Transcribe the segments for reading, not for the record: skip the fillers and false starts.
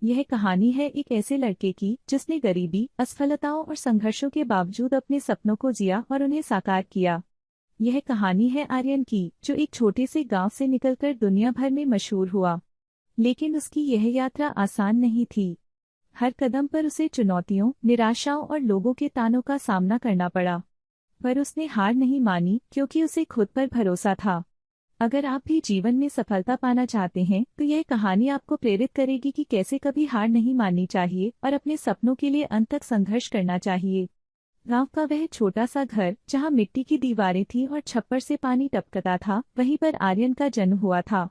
यह कहानी है एक ऐसे लड़के की जिसने गरीबी, असफलताओं और संघर्षों के बावजूद अपने सपनों को जिया और उन्हें साकार किया। यह कहानी है आर्यन की, जो एक छोटे से गांव से निकलकर दुनिया भर में मशहूर हुआ। लेकिन उसकी यह यात्रा आसान नहीं थी। हर कदम पर उसे चुनौतियों, निराशाओं और लोगों के तानों का सामना करना पड़ा। पर उसने हार नहीं मानी, क्योंकि उसे खुद पर भरोसा था। अगर आप भी जीवन में सफलता पाना चाहते हैं तो यह कहानी आपको प्रेरित करेगी कि कैसे कभी हार नहीं माननी चाहिए और अपने सपनों के लिए अंत तक संघर्ष करना चाहिए। गांव का वह छोटा सा घर, जहां मिट्टी की दीवारें थीं और छप्पर से पानी टपकता था, वहीं पर आर्यन का जन्म हुआ था।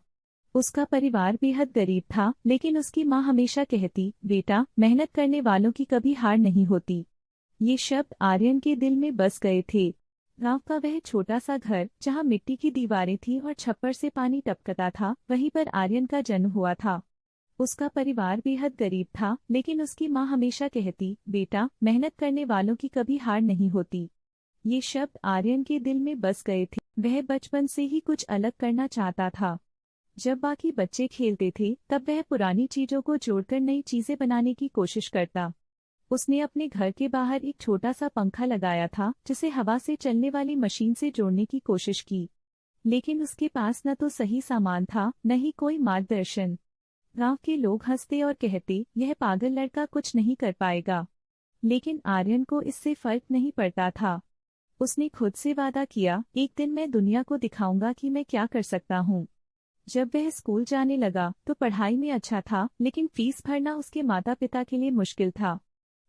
उसका परिवार बेहद गरीब था, लेकिन उसकी माँ हमेशा कहती, बेटा, मेहनत करने वालों की कभी हार नहीं होती। ये शब्द आर्यन के दिल में बस गए थे। गांव का वह छोटा सा घर, जहां मिट्टी की दीवारें थीं और छप्पर से पानी टपकता था, वहीं पर आर्यन का जन्म हुआ था। उसका परिवार बेहद गरीब था, लेकिन उसकी माँ हमेशा कहती, बेटा, मेहनत करने वालों की कभी हार नहीं होती। ये शब्द आर्यन के दिल में बस गए थे। वह बचपन से ही कुछ अलग करना चाहता था। जब बाकी बच्चे खेलते थे, तब वह पुरानी चीजों को जोड़कर नई चीजें बनाने की कोशिश करता। उसने अपने घर के बाहर एक छोटा सा पंखा लगाया था, जिसे हवा से चलने वाली मशीन से जोड़ने की कोशिश की। लेकिन उसके पास न तो सही सामान था, न ही कोई मार्गदर्शन। गांव के लोग हंसते और कहते, यह पागल लड़का कुछ नहीं कर पाएगा। लेकिन आर्यन को इससे फर्क नहीं पड़ता था। उसने खुद से वादा किया, एक दिन मैं दुनिया को दिखाऊंगा कि मैं क्या कर सकता हूँ। जब वह स्कूल जाने लगा तो पढ़ाई में अच्छा था, लेकिन फीस भरना उसके माता पिता के लिए मुश्किल था।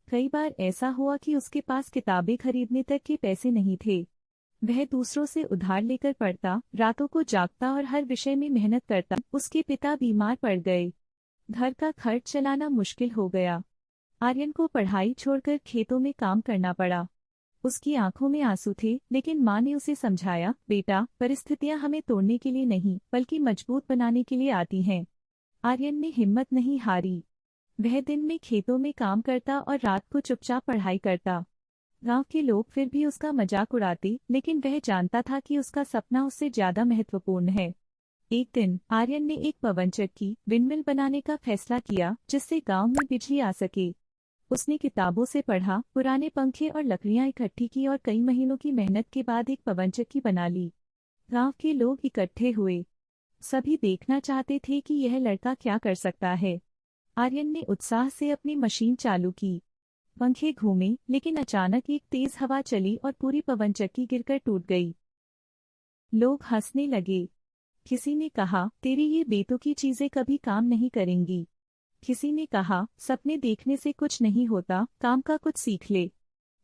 कई बार ऐसा हुआ कि उसके पास किताबें खरीदने तक के पैसे नहीं थे। वह दूसरों से उधार लेकर पढ़ता, रातों को जागता और हर विषय में मेहनत करता। उसके पिता बीमार पड़ गए। घर का खर्च चलाना मुश्किल हो गया। आर्यन को पढ़ाई छोड़कर खेतों में काम करना पड़ा। उसकी आंखों में आंसू थे, लेकिन माँ ने उसे समझाया, बेटा, परिस्थितियां हमें तोड़ने के लिए नहीं, बल्कि मजबूत बनाने के लिए आती हैं। आर्यन ने हिम्मत नहीं हारी। वह दिन में खेतों में काम करता और रात को चुपचाप पढ़ाई करता। गांव के लोग फिर भी उसका मजाक उड़ाते, लेकिन वह जानता था कि उसका सपना उससे ज्यादा महत्वपूर्ण है। एक दिन आर्यन ने एक पवनचक्की विंडमिल बनाने का फैसला किया, जिससे गांव में बिजली आ सके। उसने किताबों से पढ़ा, पुराने पंखे और लकड़ियां इकट्ठी की और कई महीनों की मेहनत के बाद एक पवनचक्की बना ली। गांव के लोग इकट्ठे हुए। सभी देखना चाहते थे कि यह लड़का क्या कर सकता है। आर्यन ने उत्साह से अपनी मशीन चालू की। पंखे घूमे, लेकिन अचानक एक तेज हवा चली और पूरी पवनचक्की गिरकर टूट गई। लोग हंसने लगे। किसी ने कहा, तेरी ये बेतुकी चीजें कभी काम नहीं करेंगी। किसी ने कहा, सपने देखने से कुछ नहीं होता, काम का कुछ सीख ले।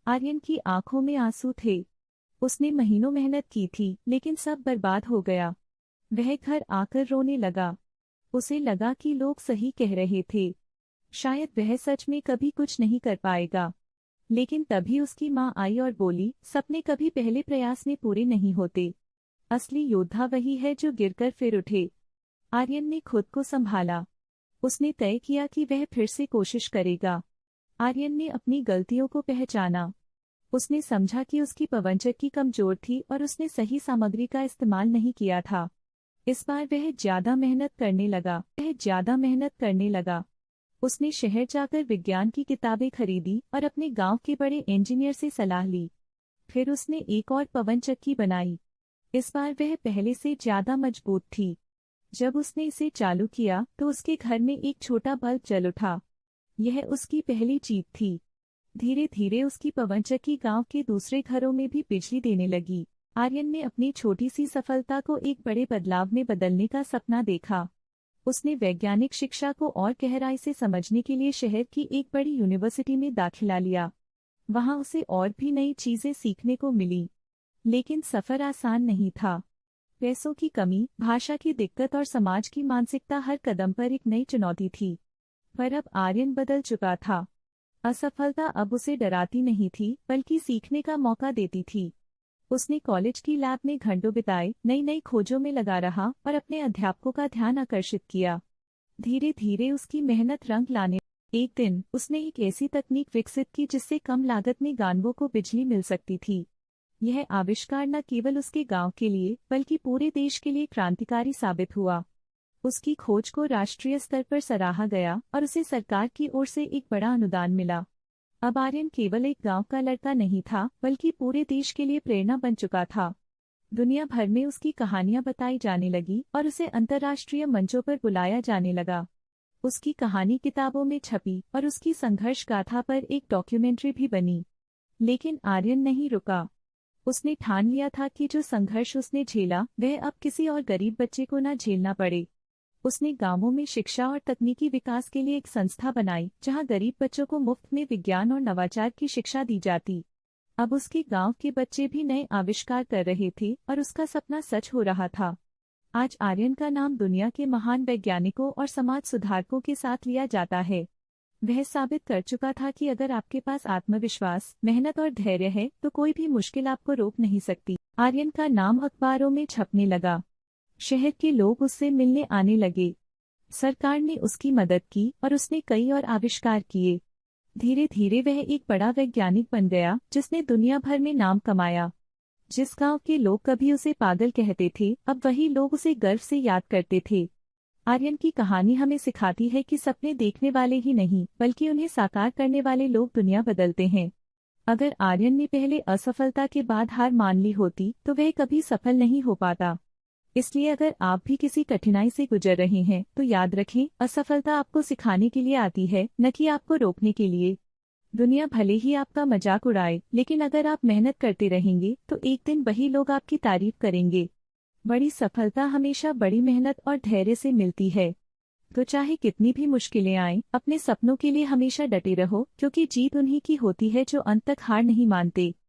आर्यन की आंखों में आंसू थे। उसने महीनों मेहनत की थी, लेकिन सब बर्बाद हो गया। वह घर आकर रोने लगा। उसे लगा कि लोग सही कह रहे थे। शायद वह सच में कभी कुछ नहीं कर पाएगा। लेकिन तभी उसकी माँ आई और बोली, सपने कभी पहले प्रयास में पूरे नहीं होते। असली योद्धा वही है जो गिरकर फिर उठे। आर्यन ने खुद को संभाला। उसने तय किया कि वह फिर से कोशिश करेगा। आर्यन ने अपनी गलतियों को पहचाना। उसने समझा कि उसकी पवनचक्की कमजोर थी और उसने सही सामग्री का इस्तेमाल नहीं किया था। इस बार वह ज्यादा मेहनत करने लगा। उसने शहर जाकर विज्ञान की किताबें खरीदी और अपने गांव के बड़े इंजीनियर से सलाह ली। फिर उसने एक और पवनचक्की बनाई। इस बार वह पहले से ज्यादा मजबूत थी। जब उसने इसे चालू किया तो उसके घर में एक छोटा बल्ब जल उठा। यह उसकी पहली जीत थी। धीरे धीरे उसकी पवनचक्की गांव के दूसरे घरों में भी बिजली देने लगी। आर्यन ने अपनी छोटी सी सफलता को एक बड़े बदलाव में बदलने का सपना देखा। उसने वैज्ञानिक शिक्षा को और गहराई से समझने के लिए शहर की एक बड़ी यूनिवर्सिटी में दाखिला लिया। वहां उसे और भी नई चीजें सीखने को मिली। लेकिन सफर आसान नहीं था। पैसों की कमी, भाषा की दिक्कत और समाज की मानसिकता हर कदम पर एक नई चुनौती थी। पर अब आर्यन बदल चुका था। असफलता अब उसे डराती नहीं थी, बल्कि सीखने का मौका देती थी। उसने कॉलेज की लैब में घंटों बिताए, नई नई खोजों में लगा रहा और अपने अध्यापकों का ध्यान आकर्षित किया। धीरे धीरे उसकी मेहनत रंग लाने। एक दिन उसने एक ऐसी तकनीक विकसित की जिससे कम लागत में गांवों को बिजली मिल सकती थी। यह आविष्कार न केवल उसके गांव के लिए, बल्कि पूरे देश के लिए क्रांतिकारी साबित हुआ। उसकी खोज को राष्ट्रीय स्तर पर सराहा गया और उसे सरकार की ओर से एक बड़ा अनुदान मिला। अब आर्यन केवल एक गांव का लड़का नहीं था, बल्कि पूरे देश के लिए प्रेरणा बन चुका था। दुनिया भर में उसकी कहानियां बताई जाने लगी और उसे अंतर्राष्ट्रीय मंचों पर बुलाया जाने लगा। उसकी कहानी किताबों में छपी और उसकी संघर्ष गाथा पर एक डॉक्यूमेंट्री भी बनी। लेकिन आर्यन नहीं रुका। उसने ठान लिया था कि जो संघर्ष उसने झेला वह अब किसी और गरीब बच्चे को न झेलना पड़े। उसने गांवों में शिक्षा और तकनीकी विकास के लिए एक संस्था बनाई, जहां गरीब बच्चों को मुफ्त में विज्ञान और नवाचार की शिक्षा दी जाती। अब उसके गांव के बच्चे भी नए आविष्कार कर रहे थे और उसका सपना सच हो रहा था। आज आर्यन का नाम दुनिया के महान वैज्ञानिकों और समाज सुधारकों के साथ लिया जाता है। वह साबित कर चुका था कि अगर आपके पास आत्मविश्वास, मेहनत और धैर्य है तो कोई भी मुश्किल आपको रोक नहीं सकती। आर्यन का नाम अखबारों में छपने लगा। शहर के लोग उससे मिलने आने लगे। सरकार ने उसकी मदद की और उसने कई और आविष्कार किए। धीरे धीरे वह एक बड़ा वैज्ञानिक बन गया जिसने दुनिया भर में नाम कमाया। जिस गांव के लोग कभी उसे पागल कहते थे, अब वही लोग उसे गर्व से याद करते थे। आर्यन की कहानी हमें सिखाती है कि सपने देखने वाले ही नहीं, बल्कि उन्हें साकार करने वाले लोग दुनिया बदलते हैं। अगर आर्यन ने पहले असफलता के बाद हार मान ली होती तो वह कभी सफल नहीं हो पाता। इसलिए अगर आप भी किसी कठिनाई से गुजर रहे हैं तो याद रखें, असफलता आपको सिखाने के लिए आती है, न कि आपको रोकने के लिए। दुनिया भले ही आपका मजाक उड़ाए, लेकिन अगर आप मेहनत करते रहेंगे तो एक दिन वही लोग आपकी तारीफ करेंगे। बड़ी सफलता हमेशा बड़ी मेहनत और धैर्य से मिलती है। तो चाहे कितनी भी मुश्किलें आएं, अपने सपनों के लिए हमेशा डटे रहो, क्योंकि जीत उन्हीं की होती है जो अंत तक हार नहीं मानते।